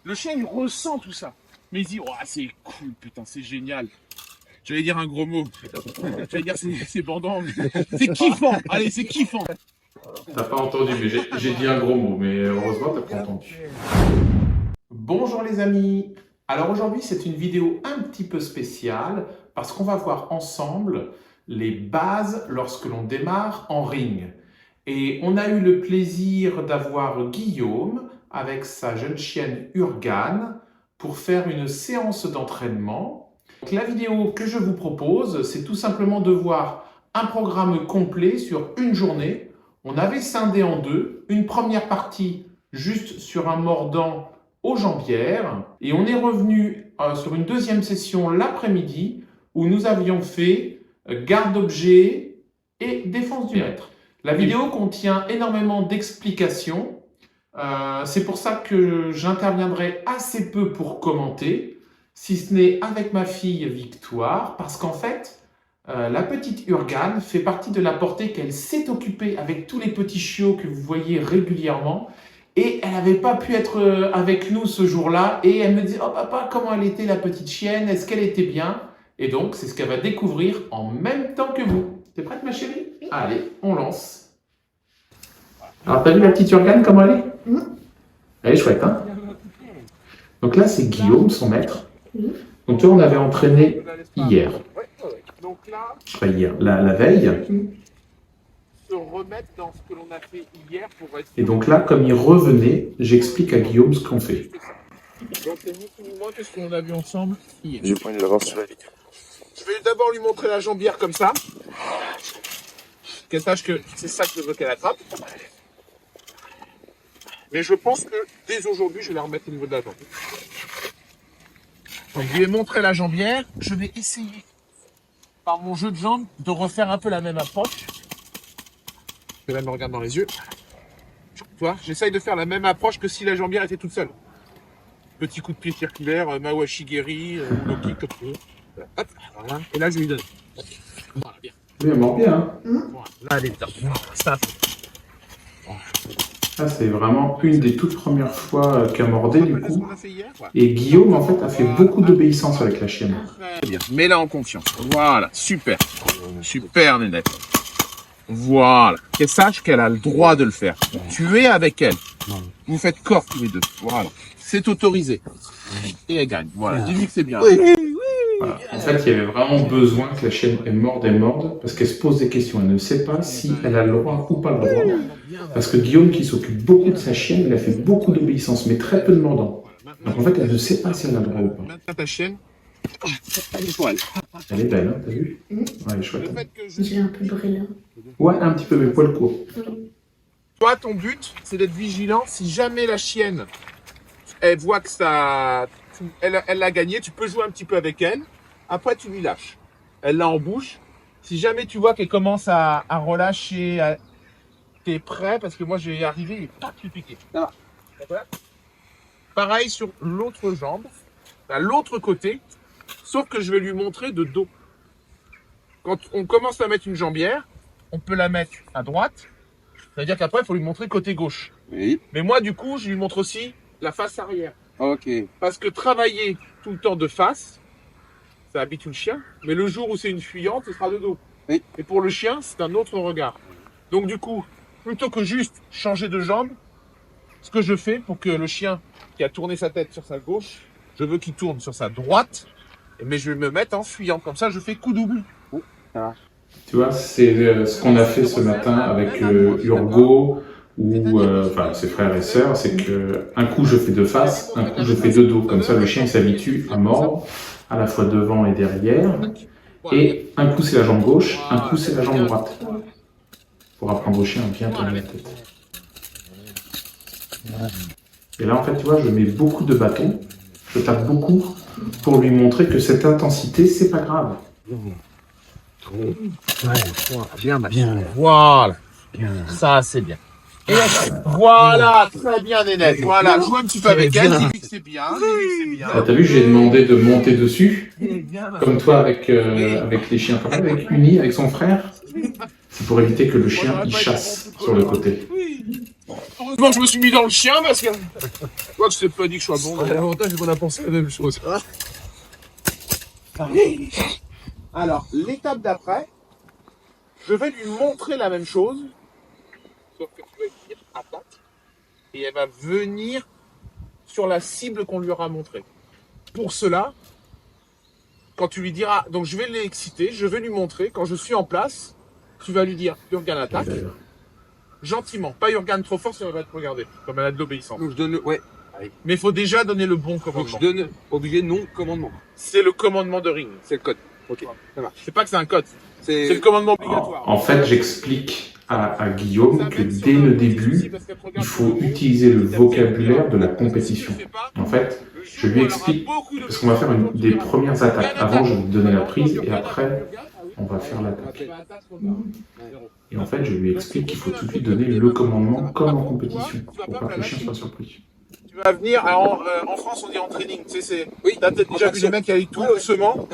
Le chien, il ressent tout ça. Mais il se dit, oh, c'est cool, putain, c'est génial. J'allais dire un gros mot. J'allais dire, c'est bandant. C'est kiffant. Allez, c'est kiffant. T'as pas entendu, mais j'ai dit un gros mot, mais heureusement, t'as pas entendu. Bonjour les amis. Alors aujourd'hui, c'est une vidéo un petit peu spéciale parce qu'on va voir ensemble les bases lorsque l'on démarre en ring. Et on a eu le plaisir d'avoir Guillaume avec sa jeune chienne Urgane pour faire une séance d'entraînement. Donc, la vidéo que je vous propose, c'est tout simplement de voir un programme complet sur une journée. On avait scindé en deux, une première partie juste sur un mordant aux jambières et on est revenu sur une deuxième session l'après-midi où nous avions fait garde objet et défense du mètre. La vidéo contient énormément d'explications, c'est pour ça que j'interviendrai assez peu pour commenter, si ce n'est avec ma fille Victoire, parce qu'en fait, la petite Urgane fait partie de la portée qu'elle s'est occupée avec tous les petits chiots que vous voyez régulièrement. Et elle n'avait pas pu être avec nous ce jour-là. Et elle me dit, oh papa, comment elle était la petite chienne? Est-ce qu'elle était bien? Et donc, c'est ce qu'elle va découvrir en même temps que vous. T'es prête ma chérie? Allez, on lance. Alors, t'as vu la petite Urgane, comment elle est? Elle est chouette, hein? Donc là, c'est Guillaume, son maître. Donc toi, on avait entraîné hier. Pas hier, la veille. Se remettre dans ce que l'on a fait hier pour rester. Et donc là, comme il revenait, j'explique à Guillaume ce qu'on fait. Donc c'est ni plus ni moins que ce qu'on a vu ensemble hier. J'ai pris de l'avance sur la vie. Je vais d'abord lui montrer la jambière comme ça. Qu'elle sache que c'est ça que je veux qu'elle attrape. Mais je pense que dès aujourd'hui, je vais la remettre au niveau de la jambe. Donc je lui ai montré la jambière. Je vais essayer, par mon jeu de jambes, de refaire un peu la même approche. Et là, elle me regarde dans les yeux. Tu vois, j'essaye de faire la même approche que si la jambière était toute seule. Petit coup de pied circulaire, Mawashigeri, Loki, comme tu veux. Hop, voilà. Et là, je lui donne. Voilà, bien. Oui, elle mord bien, hein. Voilà, là, elle est dedans. Ça. Ça, c'est vraiment une des toutes premières fois qu'elle mordait, du coup. On a fait hier, ouais. Et Guillaume, en fait, a fait beaucoup d'obéissance avec la chienne. Très bien. Mets-la en confiance. Voilà, super. Super, Nénette. Voilà. Qu'elle sache qu'elle a le droit de le faire. Tu es avec elle. Vous faites corps tous les deux. Voilà. C'est autorisé. Et elle gagne. Voilà. Dis-lui que c'est bien. Voilà. En fait, il y avait vraiment besoin que la chienne elle morde, parce qu'elle se pose des questions. Elle ne sait pas si elle a le droit ou pas le droit. Parce que Guillaume, qui s'occupe beaucoup de sa chienne, il a fait beaucoup d'obéissance, mais très peu de mordant. Donc en fait, elle ne sait pas si elle a le droit ou pas. Maintenant, ta chienne, elle est pour elle. Elle est belle, hein, t'as vu? Ouais, elle est chouette. Le Hein. fait que J'ai un peu brûlé. Ouais, un petit peu, mais poil court. toi, ton but, c'est d'être vigilant. Si jamais la chienne, elle voit que ça, elle l'a gagné, tu peux jouer un petit peu avec elle. Après, tu lui lâches. Elle l'a en bouche. Si jamais tu vois qu'elle commence à relâcher, t'es prêt parce que moi, je vais y arriver et pas te piquer. Ça va. D'accord. Pareil sur l'autre jambe, à l'autre côté, sauf que je vais lui montrer de dos. Quand on commence à mettre une jambière, on peut la mettre à droite. C'est-à-dire qu'après, il faut lui montrer côté gauche. Oui. Mais moi, du coup, je lui montre aussi la face arrière. Ok. Parce que travailler tout le temps de face, ça habitue le chien. Mais le jour où c'est une fuyante, ce sera de dos. Oui. Et pour le chien, c'est un autre regard. Donc du coup, plutôt que juste changer de jambe, ce que je fais pour que le chien qui a tourné sa tête sur sa gauche, je veux qu'il tourne sur sa droite. Mais je vais me mettre en fuyant. Comme ça, je fais coup double. Tu vois, c'est ce qu'on a fait ce matin avec Urgo ou enfin ses frères et sœurs, c'est que un coup je fais de face, un coup je fais de dos. Comme ça, le chien s'habitue à mordre à la fois devant et derrière. Et un coup c'est la jambe gauche, un coup c'est la jambe droite. Pour apprendre au chien à bien tourner la tête. Et là, en fait, tu vois, je mets beaucoup de bâtons, je tape beaucoup pour lui montrer que cette intensité, c'est pas grave. Bien, voilà. Bien. Ça, c'est bien. Et voilà, très bien, Nénette. Voilà, joue un petit peu avec elle. Dis-lui que c'est bien. Ah, t'as vu, j'ai demandé de monter dessus, comme toi avec les chiens, comme avec Uni, avec son frère. C'est pour éviter que le chien il chasse sur le côté. Heureusement que je me suis mis dans le chien parce que. Moi, je t'ai pas dit que je sois bon. L'avantage, c'est qu'on a pensé la même chose. Alors, l'étape d'après, je vais lui montrer la même chose. Sauf que tu vas lui dire attaque. Et elle va venir sur la cible qu'on lui aura montrée. Pour cela, quand tu lui diras, donc je vais l'exciter, je vais lui montrer, quand je suis en place, tu vas lui dire Urgan attaque. Gentiment, pas Urgan trop fort, sinon elle va te regarder, comme elle a de l'obéissance. Donc je donne le... Ouais. Mais il faut déjà donner le bon Donc je commandement. donne obligé non commandement. C'est le commandement de ring. C'est le code. Ok, ça marche. C'est pas que c'est un code, c'est C'est le commandement obligatoire. En fait, j'explique à Guillaume que dès le début, il faut utiliser le vocabulaire de la compétition. En fait, je lui explique, parce qu'on va faire des premières attaques. Avant, je vais lui donner la prise et après, on va faire l'attaque. Et en fait, je lui explique qu'il faut tout de suite donner le commandement comme en compétition, pour pas que le chien soit surpris. Tu vas venir, alors, en France on dit en training, tu sais, c'est. Oui, T'as peut-être déjà vu les mecs qui allaient tout doucement.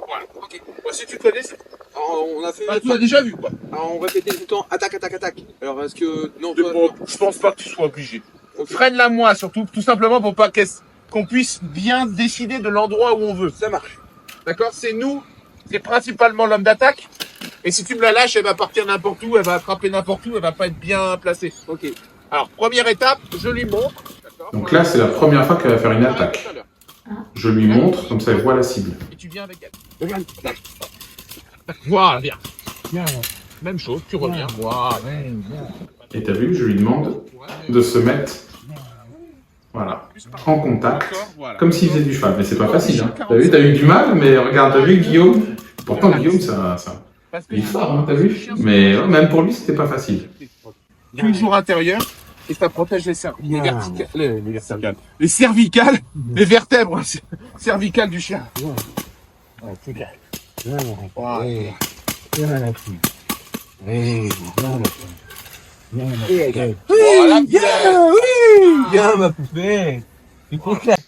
Voilà. Ok. Moi, si tu connais, c'est. Alors, on a fait... Bah, tu l'as déjà vu quoi. Alors, on répétait tout le temps attaque, attaque, attaque. Alors, est-ce que... Non, Mais toi... bon, je pense pas que tu sois obligé. Ok. Freine-la moi surtout, tout simplement pour pas qu'on puisse bien décider de l'endroit où on veut. Ça marche. D'accord? C'est nous, c'est principalement l'homme d'attaque. Et si tu me la lâches, elle va partir n'importe où, elle va attraper n'importe où, elle va pas être bien placée. Ok. Alors, première étape, je lui montre. D'accord? Donc là, c'est la première fois qu'elle va faire une attaque. Je lui montre, comme ça elle voit la cible. Et tu viens avec elle. Regarde. Voilà, viens. Même chose, tu reviens. Voilà. Et t'as vu, je lui demande de se mettre, voilà, en contact, comme s'il faisait du cheval. Mais c'est pas facile, hein. T'as vu, t'as eu du mal, mais regarde, t'as vu Guillaume. Pourtant Guillaume, ça il est fort, hein, t'as vu. Mais ouais, même pour lui, c'était pas facile. Toujours intérieur. Et ça protège les verticales. Les cervicales, les vertèbres cervicales du chien. Voilà. Voilà, Bien, ma poupée.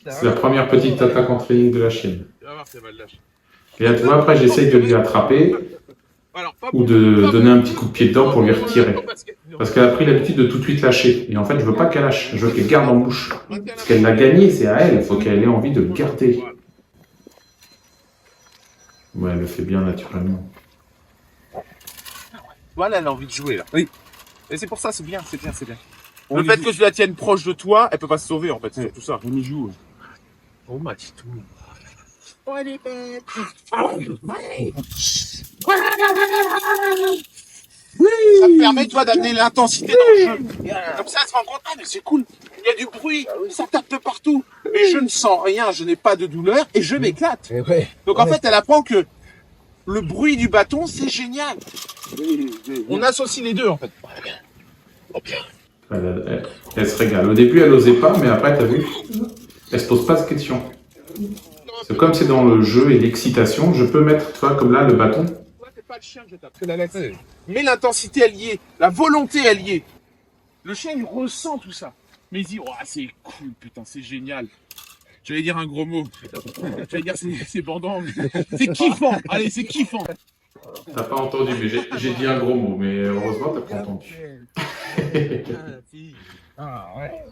C'est la première petite attaque en training de la chienne. Tu vas voir, c'est mal lâché. Et là, tu vois, après, j'essaye de lui attraper Alors, pas ou de donner un petit coup de pied dedans pour lui retirer. Parce qu'elle a pris l'habitude de tout de suite lâcher. Et en fait, je veux pas qu'elle lâche, je veux qu'elle garde en bouche. Parce qu'elle l'a gagné, c'est à elle, il faut qu'elle ait envie de le garder. Ouais, elle le fait bien naturellement. Voilà, elle a envie de jouer là. Oui. Et c'est pour ça, c'est bien, c'est bien, c'est bien. On Le y fait joue. que je la tienne proche de toi, elle peut pas se sauver en fait, c'est tout ça. On y joue. Oh ma petite. Oh, elle est bête. Ça me permet, toi, d'amener l'intensité dans le jeu. Comme ça, elle se rend compte, ah, mais c'est cool. Il y a du bruit, ça tape de partout. Mais je ne sens rien, je n'ai pas de douleur et je m'éclate. Ouais. Donc en fait, elle apprend que le bruit du bâton, c'est génial. On associe les deux en fait. Elle se régale. Au début, elle osait pas, mais après, t'as vu, elle se pose pas de questions. C'est comme c'est dans le jeu et l'excitation, je peux mettre, tu vois, comme là, le bâton. C'est pas le chien que je tape, c'est la lettre. Mais l'intensité, elle y est. La volonté, elle y est. Le chien, il ressent tout ça. Mais il dit, oh, c'est cool, putain, c'est génial. J'allais dire un gros mot. J'allais dire, c'est bandant, mais c'est kiffant. Allez, c'est kiffant. T'as pas entendu, mais j'ai dit un gros mot, mais heureusement, t'as pas entendu.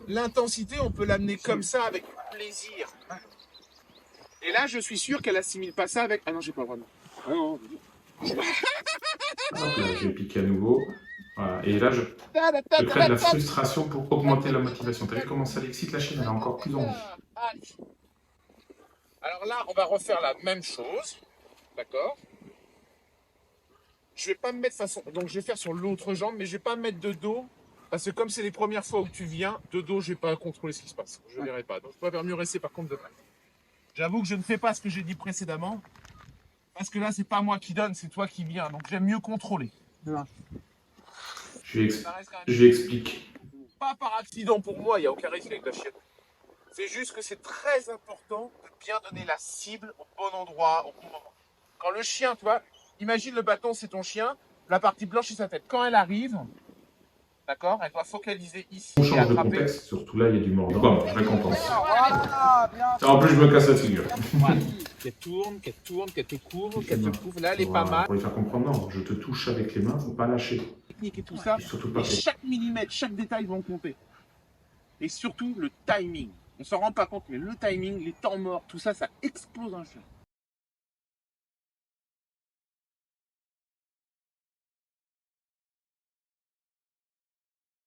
L'intensité, on peut l'amener comme ça, avec plaisir. Et là, je suis sûr qu'elle assimile pas ça avec... Ah non, j'ai pas vraiment. Ah non. Donc là, je vais piquer à nouveau. Voilà. Et là, je crée de la frustration pour augmenter la motivation. T'as vu comment ça l'excite la chienne, elle a encore plus envie. Alors là, on va refaire la même chose. D'accord? Je vais pas me mettre façon... Donc, je vais faire sur l'autre jambe, mais je vais pas me mettre de dos. Parce que comme c'est les premières fois où tu viens, de dos, je vais pas contrôler ce qui se passe. Je verrai pas. Donc, je préfère mieux rester par contre de face. J'avoue que je ne fais pas ce que j'ai dit précédemment. Parce que là, c'est pas moi qui donne, c'est toi qui viens. Donc, j'aime mieux contrôler. Je lui explique. Pas par accident pour moi, il n'y a aucun risque avec la chienne. C'est juste que c'est très important de bien donner la cible au bon endroit, au bon moment. Quand le chien, tu vois, imagine le bâton, c'est ton chien, la partie blanche, c'est sa tête. Quand elle arrive, d'accord, elle doit focaliser ici On et change de attraper. contexte, surtout là, il y a du mordant. Bon, je récompense. En plus, je me casse la figure. Qu'elle tourne, qu'elle te couvre, qu'elle te couvre. Là, elle est pas Voilà, mal. pour lui faire comprendre, non, je te touche avec les mains, faut pas lâcher. technique et tout ça. Et surtout pas Et chaque millimètre, chaque détail vont compter. Et surtout, le timing. On s'en rend pas compte, mais le timing, les temps morts, tout ça, ça explose un chien.